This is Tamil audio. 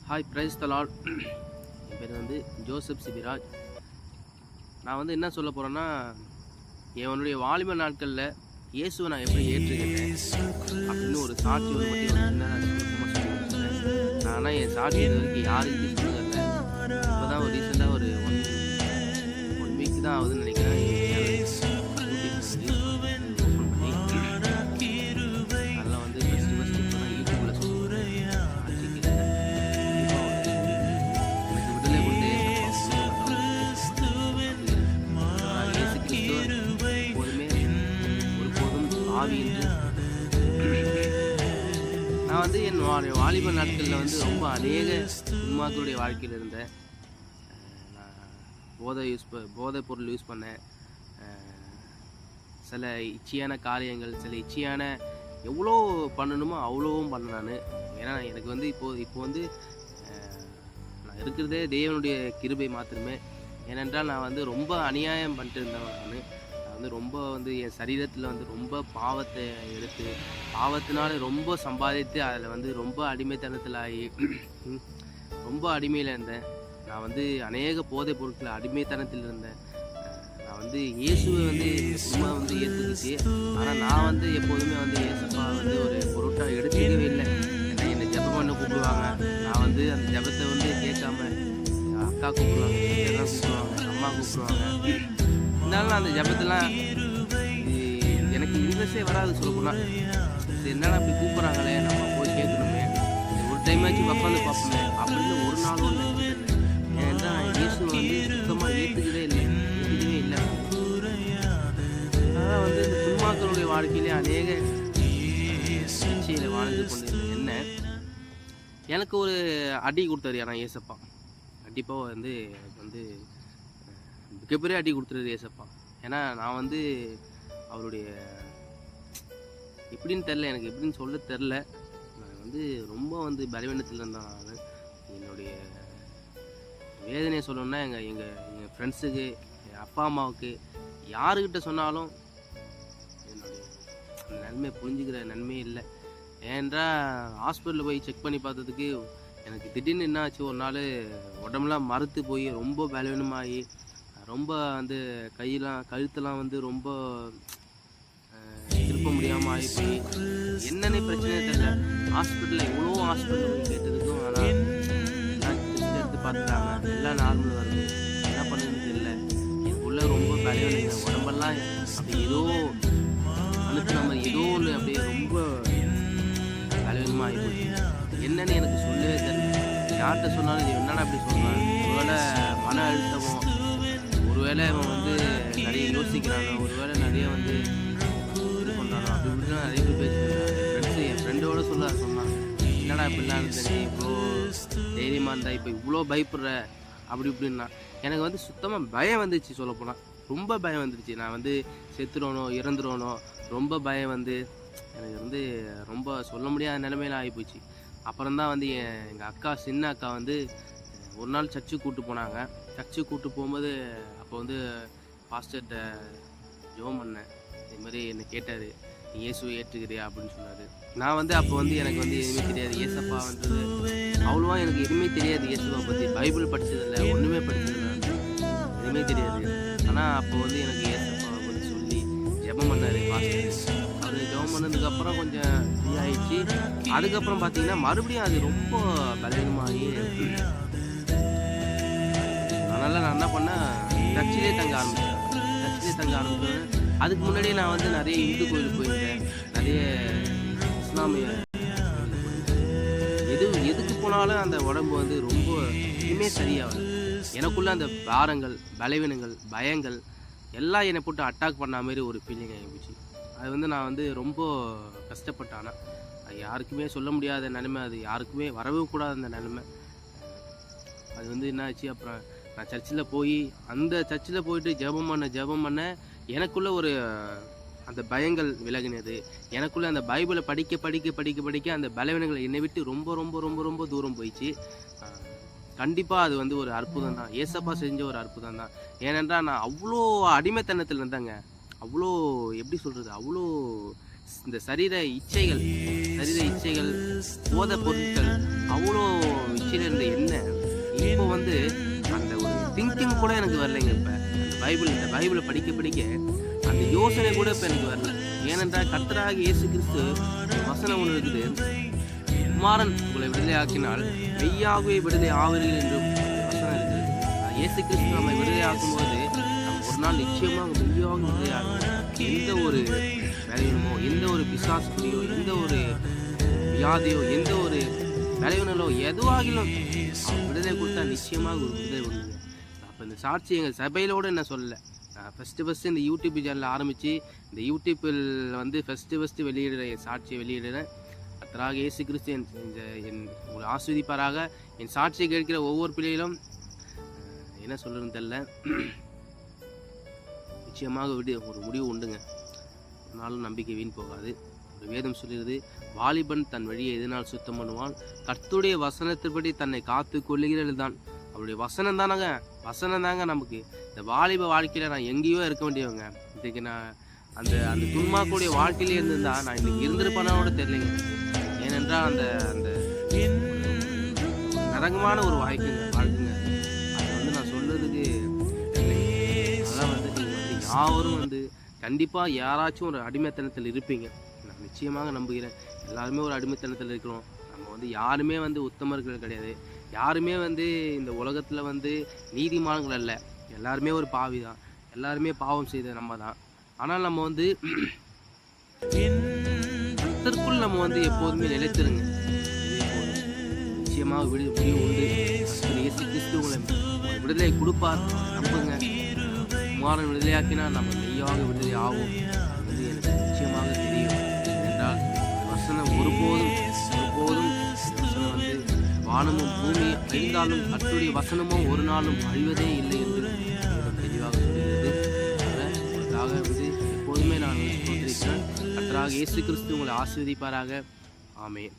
Hi, praise the lord. என் பேர் வந்து ஜோசப் சிபிராஜ். நான் வந்து என்ன சொல்ல போகிறேன்னா, என்னுடைய வாலிப நாட்களில் இயேசுவை நான் எப்படி ஏற்றுக்கிட்டேன் அப்படின்னு ஒரு சாட்சி வந்து மட்டும் சும்மா சொல்லி முடிச்சுட்டேன். நான் ஆனால் என் சாட்சி இது வரைக்கும் யாருக்கிட்டையும் சொல்லுதில்லை. இப்போ தான் ஒரு ரீசெண்டாக ஒரு ஒன் வீக் தான் ஆகுதுன்னு நினைக்கிறேன். நல்லா வந்து ஃபஸ்ட்டு இப்போ தான் யூடியூப்பில் சொல்லுறேன். எனக்கு விடுதலை கொடுத்து எப்போதுமே ஒருபோதும் ஆவி என்று நான் வந்து என் வாலிப நாட்களில் வந்து ரொம்ப அநேக உண்மாக்களுடைய வாழ்க்கையில் இருந்தேன். நான் போதைப் பொருள் யூஸ் பண்ணேன். சில இச்சையான காரியங்கள், சில இச்சையான எவ்வளோ பண்ணணுமோ அவ்வளோவும் பண்ணேன் நான். ஏன்னா எனக்கு வந்து இப்போ வந்து நான் இருக்கிறதே தேவனுடைய கிருபை மாத்திரமே. ஏனென்றால் நான் வந்து ரொம்ப அநியாயம் பண்ணிட்டு இருந்தவன். நான் வந்து ரொம்ப வந்து என் சரீரத்தில் வந்து ரொம்ப பாவத்தை எடுத்து பாவத்தினால ரொம்ப சம்பாதித்து அதில் வந்து ரொம்ப அடிமைத்தனத்தில் ஆகி ரொம்ப அடிமையில் இருந்தேன். நான் வந்து அநேக போதைப் பொருட்களை அடிமைத்தனத்தில் இருந்தேன். நான் வந்து இயேசுவை வந்து சும்மா வந்து ஏற்றுக்கிச்சு. ஆனால் நான் வந்து எப்போதுமே வந்து இயேசுப்பா வந்து ஒரு பொருட்டாக எடுத்துக்கவே இல்லை. ஏன்னா என்னை ஜெபம் பண்ண கூப்பிடுவாங்க. நான் வந்து அந்த ஜெபத்தை வந்து கேட்காம அக்கா கூப்பிடுவாங்க, எல்லாம் கூப்பிடுவாங்க, அம்மா கூப்பிடுவாங்க. இருந்தாலும் நான் அந்த ஜெபத்தெல்லாம் எனக்கு இன்ட்ரெஸ்டே வராது. சொல்லப்போனால் என்னடா அப்படி கூப்பிட்றாங்களே, நம்ம போய் கேட்கணுமே, ஒரு டைமாச்சும் உட்காந்து பார்ப்போமே அப்படின்னு ஒரு நாளும் நினைச்சிருந்தேன். ஏன்னா இயேசு வந்து சுத்தமாக ஏற்றுக்கவே இல்லை. அதான் வந்து இந்த துன்மாக்களுடைய வாழ்க்கையிலே அநேக இச்சையில் வாழ்ந்து கொண்டு என்ன எனக்கு ஒரு அடி கொடுத்தாரு. ஆனால் ஏசப்பா கண்டிப்பாக வந்து எனக்கு வந்து மிகப்பெரிய அடி கொடுத்துருது ஏசப்பா. ஏன்னா நான் வந்து அவருடைய எப்படின்னு தெரில, எனக்கு எப்படின்னு சொல்ல தெரில. நான் வந்து ரொம்ப வந்து பலவீனத்தில் இருந்தேன். நான் என்னுடைய வேதனையை சொல்லணுன்னா எங்கள் ஃப்ரெண்ட்ஸுக்கு, என் அப்பா அம்மாவுக்கு, யாருக்கிட்ட சொன்னாலும் என்னுடைய அந்த நன்மை புரிஞ்சுக்கிற நன்மையே இல்லை. ஏன்றால் ஹாஸ்பிட்டலில் போய் செக் பண்ணி பார்த்ததுக்கு எனக்கு திடீர்னு என்ன ஆச்சு, ஒரு நாள் உடம்புலாம் மறுத்து போய் ரொம்ப பலவீனமாகி ரொம்ப வந்து கழுத்தெல்லாம் வந்து ரொம்ப திருப்ப முடியாமல் ஆகி போய் என்னென்ன பிரச்சனையே தெரியல. ஹாஸ்பிட்டலில் எவ்வளோ ஹாஸ்பிட்டலில் போய் கேட்டதுக்கும் ஆனால் டெஸ்ட் எடுத்து பார்த்துட்டாங்க, எல்லாம் நார்மல் வருது. என்ன பண்ணுறதுன்னு தெரியல. எனக்குள்ளே ரொம்ப பலவீனம், உடம்பெல்லாம் அப்படி ஏதோ அழுத்து நம்ம ஏதோ ஒன்று அப்படியே ரொம்ப பலவீனமாக ஆகி போச்சு. என்னன்னு எனக்கு சொல்லவே தெரியல. யார்கிட்ட சொன்னாலும் இது என்னென்ன அப்படி சொல்கிறாங்க. ஒருவேளை மன அழுத்தமோ, ஒருவேளை அவன் வந்து நிறைய யோசிக்கிறானோ, ஒருவேளை நிறைய வந்து இது பண்ணுறானோ, அப்படி இப்படின்னா நிறைய பேர் பேசிக்கிறாங்க. என் ஃப்ரெண்டோட சொன்னாங்க, என்னடா இப்படிலாம் இருந்தேன், இவ்வளோ தைரியமாக இருந்தா இப்போ இவ்வளோ பயப்படுற அப்படி இப்படின்னா. எனக்கு வந்து சுத்தமாக பயம் வந்துச்சு. சொல்லப்போனால் ரொம்ப பயம் வந்துடுச்சு. நான் வந்து செத்துருவனோ இறந்துருவனோ ரொம்ப பயம் வந்து எனக்கு வந்து ரொம்ப சொல்ல முடியாத நிலைமையில ஆகிப்போச்சு. அப்புறம்தான் வந்து எங்கள் அக்கா, சின்ன அக்கா வந்து ஒரு நாள் சர்ச்சுக்கு கூப்பிட்டு போனாங்க. சர்ச்சுக்கு கூப்பிட்டு போகும்போது அப்போ வந்து பாஸ்டர்கிட்ட ஜெபம் பண்ணேன். இதுமாதிரி என்னை கேட்டார், நீ இயேசுவை ஏற்றுக்கிறியா அப்படின்னு சொன்னார். நான் வந்து அப்போ வந்து எனக்கு வந்து எதுவுமே தெரியாது. ஏசப்பான்றது அவ்வளோவா எனக்கு எதுவுமே தெரியாது. இயேசுவை பற்றி பைபிள் படித்ததில்லை, ஒன்றுமே படித்ததில்லை, எதுவுமே தெரியாது. ஆனால் அப்போ வந்து எனக்கு ஏசப்பாவை பற்றி சொல்லி ஜெபம் பண்ணார் பாஸ்டர். அவர் ஜெபம் பண்ணதுக்கப்புறம் கொஞ்சம் ஃப்ரீ ஆகிடுச்சு. அதுக்கப்புறம் பார்த்தீங்கன்னா மறுபடியும் அது ரொம்ப பலவீனமாகி அதனால் நான் என்ன பண்ணேன், சர்ச்சிலே தங்க ஆரம்பித்தேன். அதுக்கு முன்னாடியே நான் வந்து நிறைய இந்து கோயிலுக்கு போயிருந்தேன், நிறைய இஸ்லாமிய எதுக்கு போனாலும் அந்த உடம்பு வந்து ரொம்ப இனிமே சரியாகும். எனக்குள்ள அந்த பாரங்கள், பலவீனங்கள், பயங்கள் எல்லாம் என்னை போட்டு அட்டாக் பண்ண மாதிரி ஒரு ஃபீலிங் ஆகிப்போச்சு. அது வந்து நான் வந்து ரொம்ப கஷ்டப்பட்டேன். ஆனால் அது யாருக்குமே சொல்ல முடியாத நிலைமை, அது யாருக்குமே வரவே கூடாத அந்த நிலைமை. அது வந்து என்ன ஆச்சு, அப்புறம் நான் சர்ச்சில் போய் அந்த சர்ச்சில் போயிட்டு ஜெபம் பண்ண எனக்குள்ளே ஒரு அந்த பயங்கள் விலகினது. எனக்குள்ளே அந்த பைபிளை படிக்க அந்த பலவீனங்கள் என்னை விட்டு ரொம்ப ரொம்ப ரொம்ப ரொம்ப தூரம் போயிடுச்சு. கண்டிப்பாக அது வந்து ஒரு அற்புதம் தான். ஏசப்பா செஞ்ச ஒரு அற்புதம் தான். ஏனென்றால் நான் அவ்வளோ அடிமைத்தனத்தில் இருந்தேங்க. அவ்வளோ எப்படி சொல்கிறது, அவ்வளோ இந்த சரீர இச்சைகள், போதை பொருட்கள், அவ்வளோ இச்சை சாட்சியில் இருந்த என்ன இப்போ வந்து அந்த ஒரு திங்கிங் கூட எனக்கு வரலைங்க. இப்போ இந்த பைபிளை படிக்க படிக்க அந்த யோசனை கூட இப்போ எனக்கு வரல. ஏனென்றால் கர்த்தராகிய இயேசு கிறிஸ்து வசனம் ஒன்று இருக்குது, குமாரன் உங்களை விடுதலை ஆக்கினால் மெய்யாகவே விடுதலை ஆவீர்கள் என்றும் வசனம் இருக்குது. இயேசு கிறிஸ்து நம்மை விடுதலை ஆக்கும்போது நம்ம ஒரு நாள் நிச்சயமாக மெய்யாக விடுதலை ஆகும். எந்த ஒரு வேலையினமோ, எந்த ஒரு பிசாசுக்குடியோ, எந்த ஒரு வியாதியோ, எந்த ஒரு விளைவுனலோ எதுவாகிலும் விடுதலை கொடுத்தா நிச்சயமாக ஒரு விடுதலை உண்டுங்க. அப்போ இந்த சாட்சி எங்கள் சபையிலோடு என்ன சொல்லலை. ஃபஸ்ட்டு இந்த யூடியூப் சேனல் ஆரம்பித்து இந்த யூடியூப்பில் வந்து ஃபஸ்ட்டு வெளியிடுற என் சாட்சியை வெளியிடுறேன். கர்த்தராகிய இயேசு கிறிஸ்து என் உங்களை ஆஸ்வதிப்பாராக. என் சாட்சியை கேட்கிற ஒவ்வொரு பிள்ளைகளும் என்ன சொல்கிறதுன்னு தெரில, நிச்சயமாக ஒரு முடிவு உண்டுங்க. ஒரு நாளும் நம்பிக்கை வீண் போகாது. ஒரு வேதம் சொல்லுகிறது, வாலிபன் தன் வழியை எதனால் சுத்தம் பண்ணுவான், கர்த்தருடைய வசனத்தின்படி தன்னை காத்து கொள்ளுகிறது தான். அவருடைய வசனம் தாங்க நமக்கு. இந்த வாலிப வாழ்க்கையில் நான் எங்கேயோ இருக்க வேண்டியவங்க. இன்றைக்கு நான் அந்த அந்த துன்மார்க்குடைய வாழ்க்கையிலே இருந்திருந்தா நான் இன்னைக்கு இருந்திருப்பானோட தெரியலைங்க. ஏனென்றால் அந்த அந்த நரகமான ஒரு வாழ்க்கைங்க. அதை வந்து நான் சொல்றதுக்கு அதெல்லாம் வந்து நீங்கள் வந்து யாரும் வந்து கண்டிப்பாக யாராச்சும் ஒரு அடிமைத்தனத்தில் இருப்பீங்க. நான் நிச்சயமாக நம்புகிறேன். எல்லாருமே ஒரு அடிமைத்தனத்தில் இருக்கிறோம். நம்ம வந்து யாருமே வந்து உத்தமர்கள் கிடையாது. யாருமே வந்து இந்த உலகத்தில் வந்து நீதிமான்கள் அல்ல. எல்லாருமே ஒரு பாவி தான். எல்லாருமே பாவம் செய்த நம்ம தான். ஆனால் நம்ம வந்து கர்த்தருக்குள் நம்ம வந்து எப்போதுமே நிலைத்திருங்க. நிச்சயமாக முடிவு உண்டு. இயேசு கிறிஸ்து உங்களை விடுதலை கொடுப்பார். நம்புங்க. குமாரன் விடுதலையாக்கினா நம்ம மெய்யாக விடுதலை ஆகும். அது வந்து எனக்கு நிச்சயமாக தெரியும். என்றால் வசனம் ஒருபோதும் வசனம் வந்து வானமும் பூமியும் அழிந்தாலும் கர்த்தருடைய வசனமோ ஒரு நாளும் அழிவதே இல்லை என்று தெளிவாக சொல்கிறது. அதற்காக வந்து எப்போதுமே நான் சொல்லியிருக்கிறேன். கர்த்தராகிய இயேசு கிறிஸ்து உங்களை ஆசீர்வதிப்பாராக. ஆமென்.